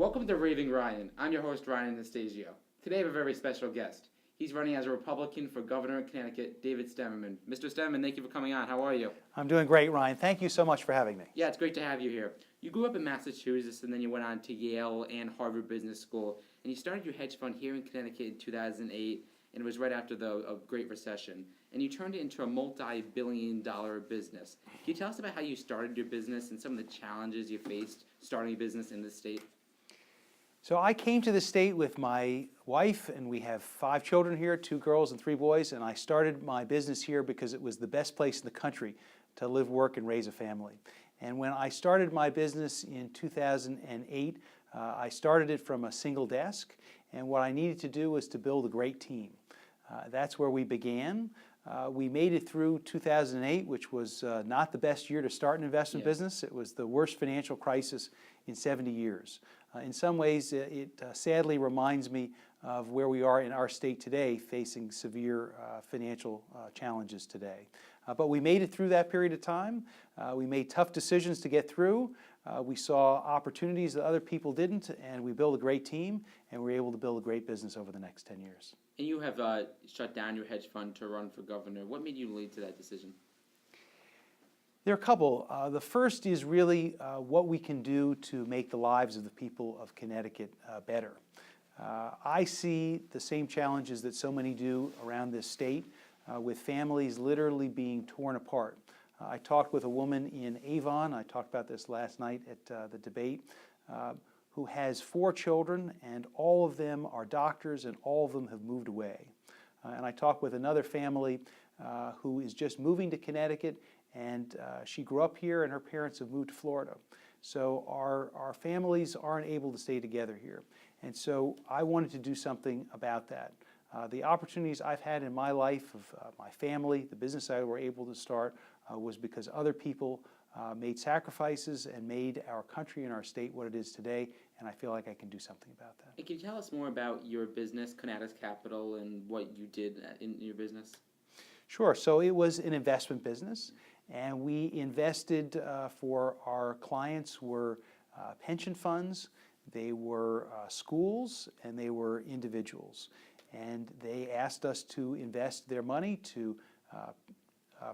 Welcome to Raving Ryan. I'm your host, Ryan Anastasio. Today I have a very special guest. He's running as a Republican for governor of Connecticut, David Stemerman. Mr. Stemerman, thank you for coming on. How are you? I'm doing great, Ryan. Thank you so much for having me. Yeah, it's great to have you here. You grew up in Massachusetts, and then you went on to Yale and Harvard Business School, and you started your hedge fund here in Connecticut in 2008, and it was right after the Great Recession. And you turned it into a multi-billion-dollar business. Can you tell us about how you started your business and some of the challenges you faced starting a business in this state? So I came to the state with my wife, and we have 5 children here, 2 girls and 3 boys, and I started my business here because it was the best place in the country to live, work, and raise a family. And when I started my business in 2008, I started it from a single desk, and what I needed to do was to build a great team. That's where we began. We made it through 2008, which was not the best year to start an investment business. It was the worst financial crisis in 70 years. In some ways, it sadly reminds me of where we are in our state today, facing severe financial challenges today. But we made it through that period of time. We made tough decisions to get through. We saw opportunities that other people didn't, and we built a great team, and we were able to build a great business over the next 10 years. And you have shut down your hedge fund to run for governor. What made you lead to that decision? There are a couple. The first is really what we can do to make the lives of the people of Connecticut better. I see the same challenges that so many do around this state, with families literally being torn apart. I talked with a woman in Avon, I talked about this last night at the debate, who has 4 children, and all of them are doctors and all of them have moved away. And I talked with another family who is just moving to Connecticut, and she grew up here and her parents have moved to Florida. So our families aren't able to stay together here. And so I wanted to do something about that. The opportunities I've had in my life of my family, the business I were able to start, was because other people made sacrifices and made our country and our state what it is today, and I feel like I can do something about that. And can you tell us more about your business, Conatus Capital, and what you did in your business? Sure. So it was an investment business, and we invested for our clients were pension funds, they were schools, and they were individuals. And they asked us to invest their money to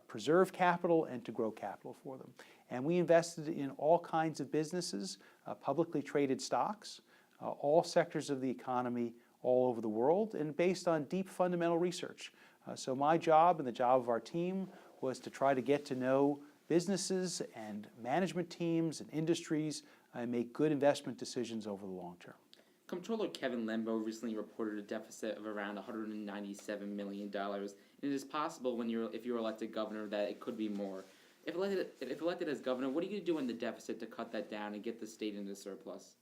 preserve capital and to grow capital for them. And we invested in all kinds of businesses, publicly traded stocks, all sectors of the economy all over the world, and based on deep fundamental research. So my job and the job of our team was to try to get to know businesses and management teams and industries and make good investment decisions over the long term. Comptroller Kevin Lembo recently reported a deficit of around $197 million. And it is possible if you're elected governor that it could be more. If elected as governor, what are you going to do in the deficit to cut that down and get the state into surplus?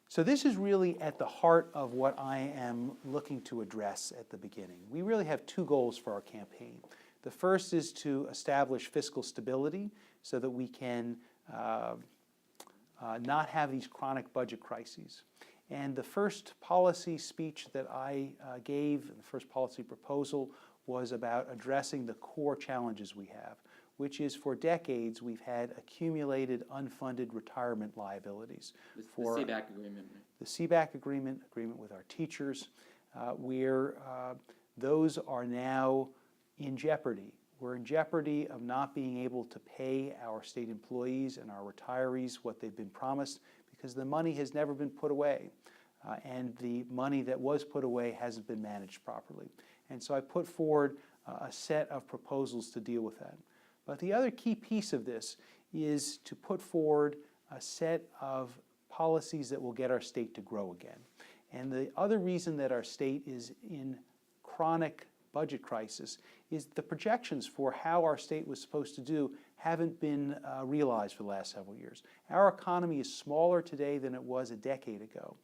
So this is really at the heart of what I am looking to address at the beginning. We really have 2 goals for our campaign. The first is to establish fiscal stability so that we can not have these chronic budget crises. And the first policy speech that I gave, the first policy proposal, was about addressing the core challenges we have, which is for decades we've had accumulated unfunded retirement liabilities. The CBAC agreement. The CBAC agreement with our teachers, where those are now in jeopardy. We're in jeopardy of not being able to pay our state employees and our retirees what they've been promised because the money has never been put away. And the money that was put away hasn't been managed properly. And so I put forward a set of proposals to deal with that. But the other key piece of this is to put forward a set of policies that will get our state to grow again. And the other reason that our state is in chronic budget crisis is the projections for how our state was supposed to do haven't been realized for the last several years. Our economy is smaller today than it was a decade ago.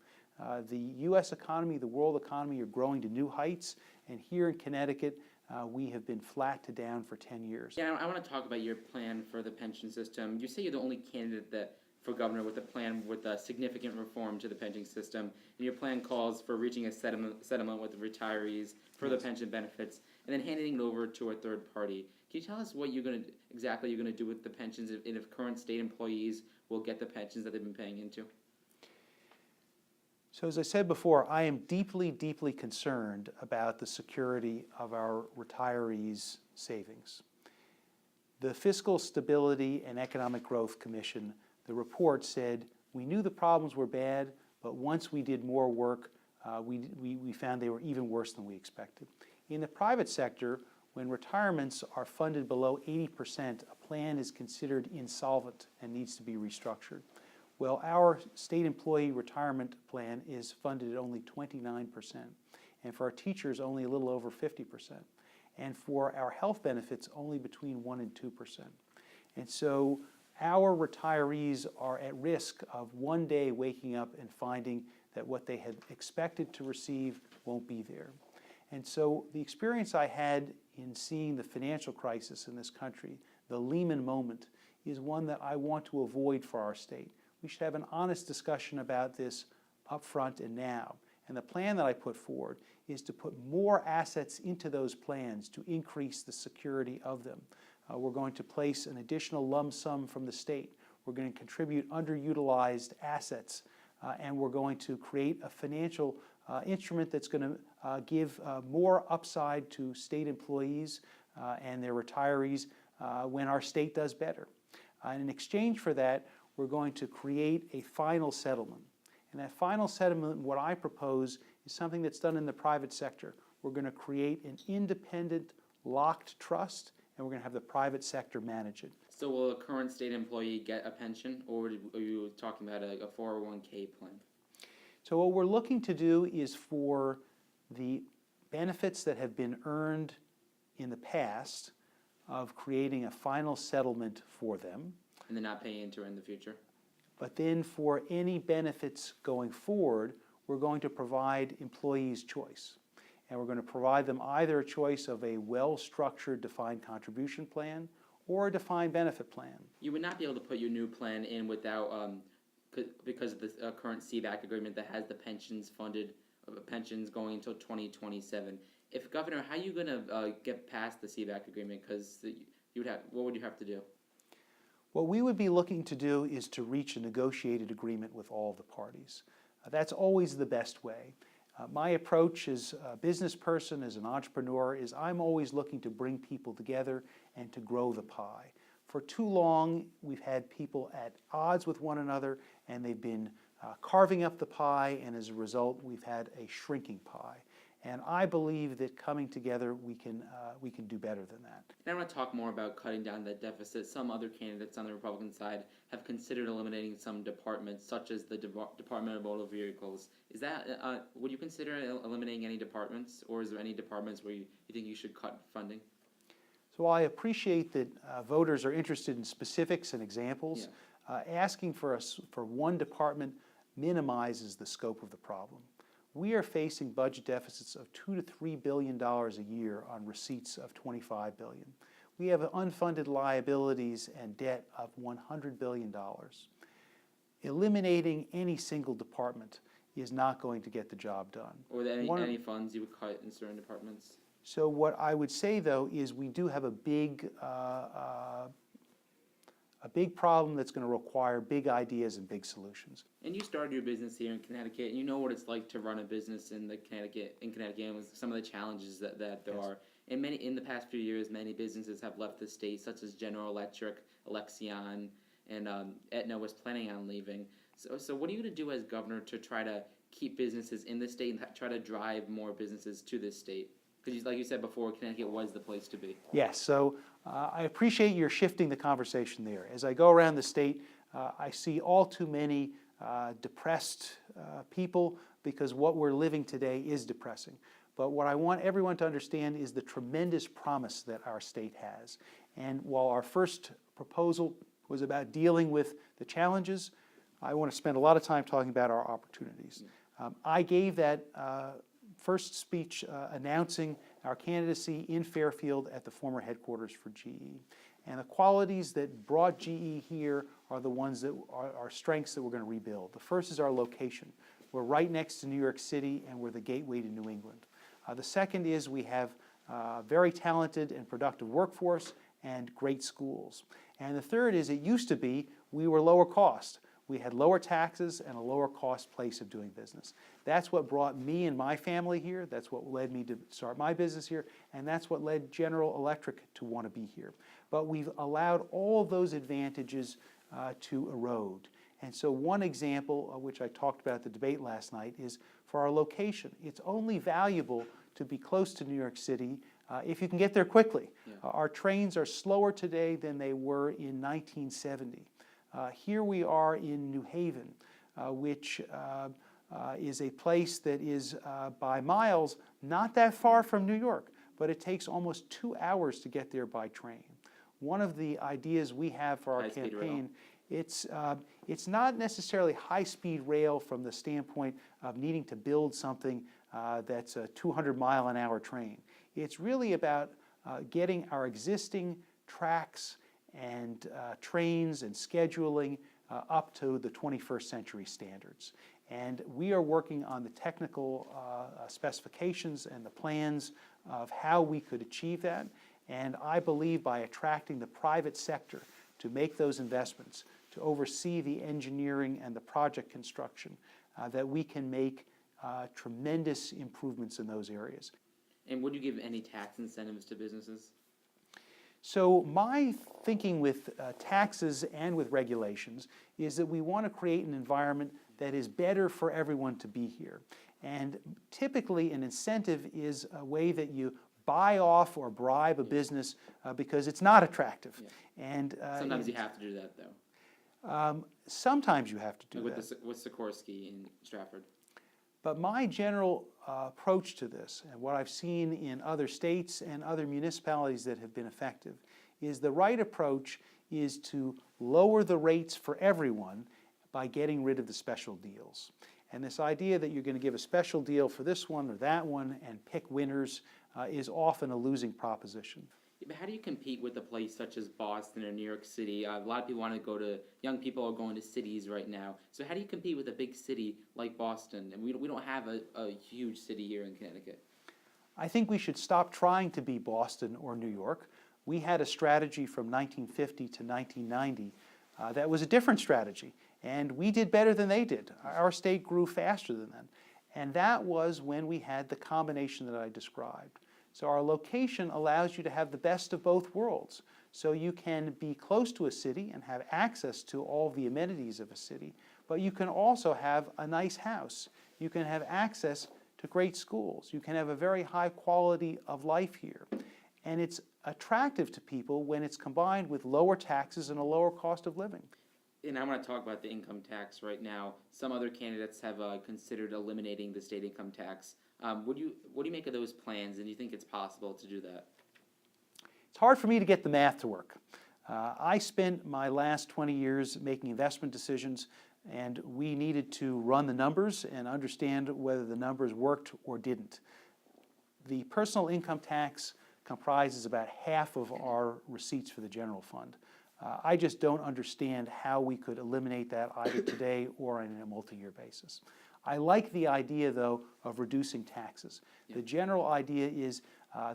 The U.S. economy, the world economy are growing to new heights, and here in Connecticut, we have been flat to down for 10 years. Yeah, I want to talk about your plan for the pension system. You say you're the only candidate for governor with a plan with a significant reform to the pension system, and your plan calls for reaching a settlement with the retirees for the pension benefits, and then handing it over to a third party. Can you tell us what you're going to do with the pensions, and if current state employees will get the pensions that they've been paying into? So as I said before, I am deeply, deeply concerned about the security of our retirees' savings. The Fiscal Stability and Economic Growth Commission, the report said, we knew the problems were bad, but once we did more work, we found they were even worse than we expected. In the private sector, when retirements are funded below 80%, a plan is considered insolvent and needs to be restructured. Well, our state employee retirement plan is funded at only 29%, and for our teachers, only a little over 50%, and for our health benefits, only between 1% and 2%. And so our retirees are at risk of one day waking up and finding that what they had expected to receive won't be there. And so the experience I had in seeing the financial crisis in this country, the Lehman moment, is one that I want to avoid for our state. We should have an honest discussion about this up front and now. And the plan that I put forward is to put more assets into those plans to increase the security of them. We're going to place an additional lump sum from the state. We're going to contribute underutilized assets, and we're going to create a financial instrument that's going to give more upside to state employees and their retirees when our state does better. And in exchange for that, we're going to create a final settlement. And that final settlement, what I propose, is something that's done in the private sector. We're going to create an independent, locked trust, and we're going to have the private sector manage it. So will a current state employee get a pension, or are you talking about a 401k plan? So what we're looking to do is for the benefits that have been earned in the past of creating a final settlement for them. And they're not paying into it in the future? But then for any benefits going forward, we're going to provide employees choice. And we're going to provide them either a choice of a well-structured defined contribution plan or a defined benefit plan. You would not be able to put your new plan in without, because of the current CVAC agreement that has the pensions funded, pensions going until 2027. If Governor, how are you going to get past the CVAC agreement? Because what would you have to do? What we would be looking to do is to reach a negotiated agreement with all the parties. That's always the best way. My approach as a business person, as an entrepreneur, is I'm always looking to bring people together and to grow the pie. For too long, we've had people at odds with one another, and they've been carving up the pie, and as a result, we've had a shrinking pie. And I believe that coming together, we can do better than that. And I want to talk more about cutting down that deficit. Some other candidates on the Republican side have considered eliminating some departments, such as the Department of Motor Vehicles. Is that would you consider eliminating any departments, or is there any departments where you think you should cut funding? So I appreciate that voters are interested in specifics and examples. Yeah. Asking for one department minimizes the scope of the problem. We are facing budget deficits of $2 to $3 billion a year on receipts of $25 billion. We have unfunded liabilities and debt of $100 billion. Eliminating any single department is not going to get the job done. Or any funds you would cut in certain departments? So what I would say, though, is we do have a big problem that's going to require big ideas and big solutions. And you started your business here in Connecticut, and you know what it's like to run a business in Connecticut, and with some of the challenges that there yes. are. And in the past few years, many businesses have left the state, such as General Electric, Alexion, and Aetna was planning on leaving. So what are you going to do as governor to try to keep businesses in the state and try to drive more businesses to this state? Because like you said before, Connecticut was the place to be. Yes, so I appreciate your shifting the conversation there. As I go around the state, I see all too many depressed people because what we're living today is depressing. But what I want everyone to understand is the tremendous promise that our state has. And while our first proposal was about dealing with the challenges, I want to spend a lot of time talking about our opportunities. I gave that first speech announcing our candidacy in Fairfield at the former headquarters for GE. And the qualities that brought GE here are the ones that are strengths that we're going to rebuild. The first is our location. We're right next to New York City, and we're the gateway to New England. The second is we have a very talented and productive workforce and great schools. And the third is it used to be we were lower cost. We had lower taxes and a lower cost place of doing business. That's what brought me and my family here. That's what led me to start my business here. And that's what led General Electric to want to be here. But we've allowed all of those advantages to erode. And so one example, which I talked about at the debate last night, is for our location. It's only valuable to be close to New York City if you can get there quickly. Yeah. Our trains are slower today than they were in 1970. Here we are in New Haven, which is a place that is by miles not that far from New York, but it takes almost 2 hours to get there by train. One of the ideas we have for our High-speed campaign, it's not necessarily high-speed rail from the standpoint of needing to build something that's a 200-mile-an-hour train. It's really about getting our existing tracks and trains and scheduling up to the 21st century standards. And we are working on the technical specifications and the plans of how we could achieve that. And I believe by attracting the private sector to make those investments, to oversee the engineering and the project construction, that we can make tremendous improvements in those areas. And would you give any tax incentives to businesses? So my thinking with taxes and with regulations is that we want to create an environment that is better for everyone to be here. And typically an incentive is a way that you buy off or bribe a business because it's not attractive. Yeah. And Sometimes you have to do that, though. Sometimes you have to do Like that. with Sikorsky in Stratford. But my general approach to this, and what I've seen in other states and other municipalities that have been effective, is the right approach is to lower the rates for everyone by getting rid of the special deals. And this idea that you're going to give a special deal for this one or that one and pick winners is often a losing proposition. But how do you compete with a place such as Boston or New York City? A lot of people want to go to, young people are going to cities right now. So how do you compete with a big city like Boston? And we don't have a huge city here in Connecticut. I think we should stop trying to be Boston or New York. We had a strategy from 1950 to 1990 that was a different strategy. And we did better than they did. Our state grew faster than them. And that was when we had the combination that I described. So our location allows you to have the best of both worlds. So you can be close to a city and have access to all the amenities of a city, but you can also have a nice house. You can have access to great schools. You can have a very high quality of life here. And it's attractive to people when it's combined with lower taxes and a lower cost of living. And I want to talk about the income tax right now. Some other candidates have considered eliminating the state income tax. What do you make of those plans, and do you think it's possible to do that? It's hard for me to get the math to work. I spent my last 20 years making investment decisions, and we needed to run the numbers and understand whether the numbers worked or didn't. The personal income tax comprises about half of our receipts for the general fund. I just don't understand how we could eliminate that either today or on a multi-year basis. I like the idea, though, of reducing taxes. Yeah. The general idea is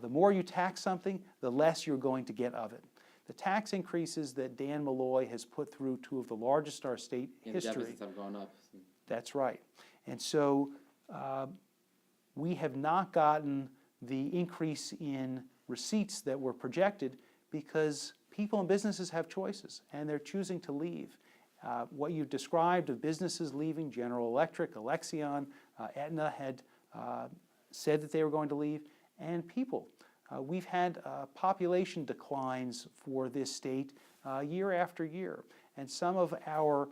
the more you tax something, the less you're going to get of it. The tax increases that Dan Malloy has put through two of the largest in our state history. The deficits have gone up. That's right. And so we have not gotten the increase in receipts that were projected because people and businesses have choices, and they're choosing to leave. What you've described of businesses leaving, General Electric, Alexion, Aetna had said that they were going to leave, and people. We've had population declines for this state year after year, and some of our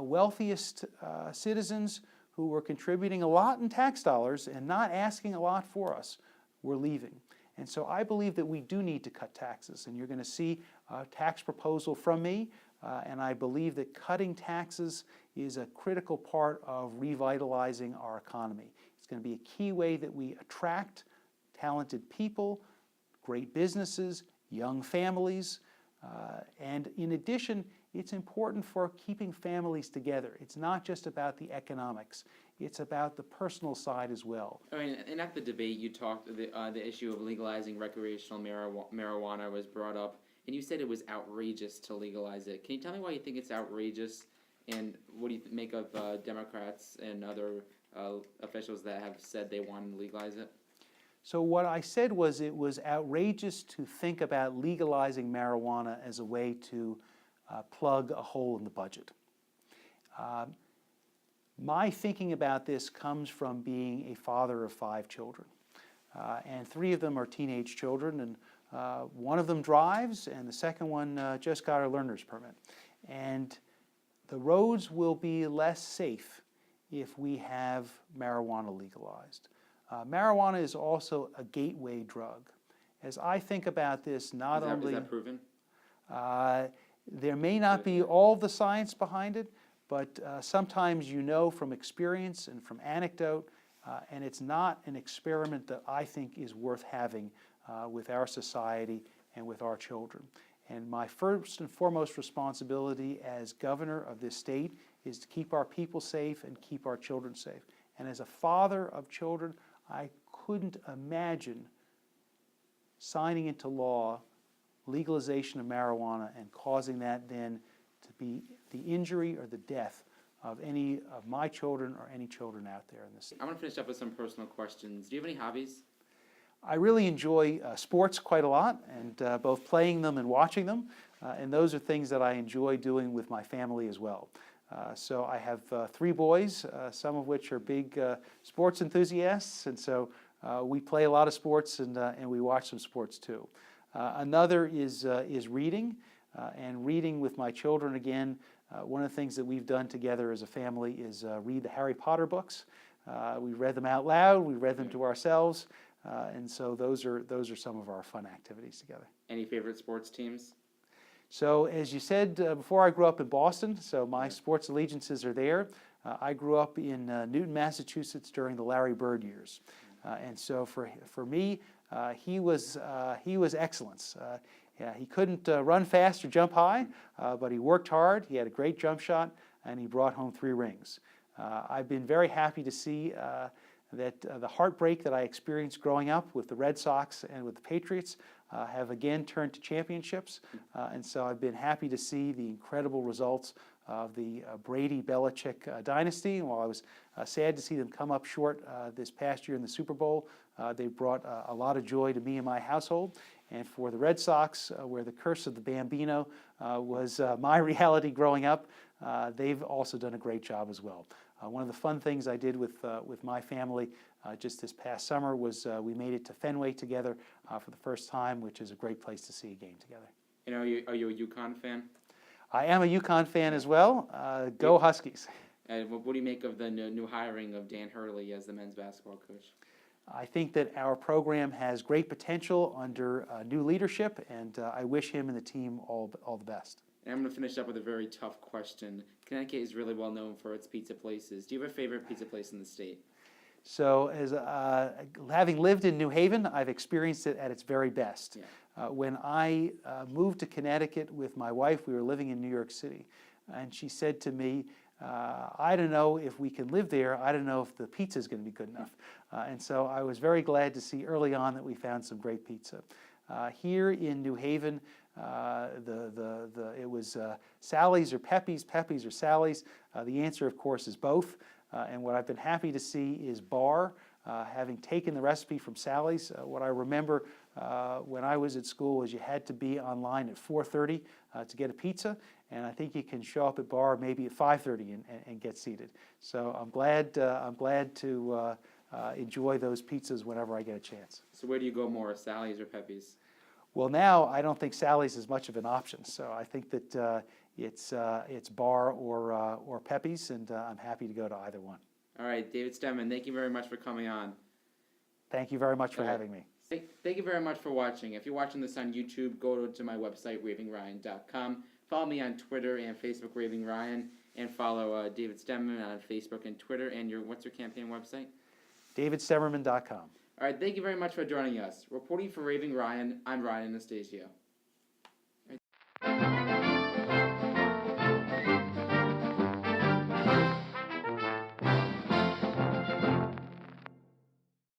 wealthiest citizens who were contributing a lot in tax dollars and not asking a lot for us were leaving. And so I believe that we do need to cut taxes, and you're going to see a tax proposal from me, and I believe that cutting taxes is a critical part of revitalizing our economy. It's going to be a key way that we attract talented people, great businesses, young families, and in addition, it's important for keeping families together. It's not just about the economics. It's about the personal side as well. I mean, and at the debate, you talked the issue of legalizing recreational marijuana was brought up, and you said it was outrageous to legalize it. Can you tell me why you think it's outrageous, And what do you make of Democrats and other officials that have said they want to legalize it? So what I said was it was outrageous to think about legalizing marijuana as a way to plug a hole in the budget. My thinking about this comes from being a father of 5 children. And 3 of them are teenage children, and one of them drives, and the second one just got her learner's permit. And the roads will be less safe if we have marijuana legalized. Marijuana is also a gateway drug. As I think about this, not only... Is that proven? There may not be all the science behind it, but sometimes you know from experience and from anecdote, and it's not an experiment that I think is worth having with our society and with our children. And my first and foremost responsibility as governor of this state is to keep our people safe and keep our children safe. And as a father of children, I couldn't imagine signing into law legalization of marijuana and causing that then to be the injury or the death of any of my children or any children out there in the state. I'm going to finish up with some personal questions. Do you have any hobbies? I really enjoy sports quite a lot, and both playing them and watching them, and those are things that I enjoy doing with my family as well. So I have 3 boys, some of which are big sports enthusiasts, and so we play a lot of sports and we watch some sports too. Another is reading, and reading with my children again. One of the things that we've done together as a family is read the Harry Potter books. We read them out loud, we read them to ourselves, and so those are some of our fun activities together. Any favorite sports teams? So as you said before, I grew up in Boston, so my sports allegiances are there. I grew up in Newton, Massachusetts during the Larry Bird years, and so for me, he was excellence. Yeah, he couldn't run fast or jump high, but he worked hard. He had a great jump shot, and he brought home 3 rings. I've been very happy to see that the heartbreak that I experienced growing up with the Red Sox and with the Patriots have again turned to championships. And so I've been happy to see the incredible results of the Brady-Belichick dynasty. And while I was sad to see them come up short this past year in the Super Bowl, they brought a lot of joy to me and my household. And for the Red Sox, where the curse of the Bambino was my reality growing up, they've also done a great job as well. One of the fun things I did with my family just this past summer was we made it to Fenway together for the first time, which is a great place to see a game together. And are you a UConn fan? I am a UConn fan as well. Go Huskies. And what do you make of the new hiring of Dan Hurley as the men's basketball coach? I think that our program has great potential under new leadership, and I wish him and the team all the best. And I'm going to finish up with a very tough question. Connecticut is really well known for its pizza places. Do you have a favorite pizza place in the state? So, as having lived in New Haven, I've experienced it at its very best. Yeah. When I moved to Connecticut with my wife, we were living in New York City, and she said to me, I don't know if we can live there. I don't know if the pizza is going to be good enough. And so I was very glad to see early on that we found some great pizza. Here in New Haven, it was Sally's or Pepe's, Pepe's or Sally's. The answer, of course, is both. And what I've been happy to see is Bar, having taken the recipe from Sally's. What I remember when I was at school was you had to be online at 4:30 to get a pizza, and I think you can show up at Bar maybe at 5:30 and get seated. So I'm glad to enjoy those pizzas whenever I get a chance. So where do you go more, Sally's or Pepe's? Well, now I don't think Sally's is much of an option, so I think that it's Bar or Pepe's, and I'm happy to go to either one. All right, David Stemerman, thank you very much for coming on. Thank you very much for having me. Thank you very much for watching. If you're watching this on YouTube, go to my website, ravingryan.com. Follow me on Twitter and Facebook, Raving Ryan, and follow David Stemerman on Facebook and Twitter. And what's your campaign website? DavidStemerman.com. All right, thank you very much for joining us. Reporting for Raving Ryan, I'm Ryan Anastasio.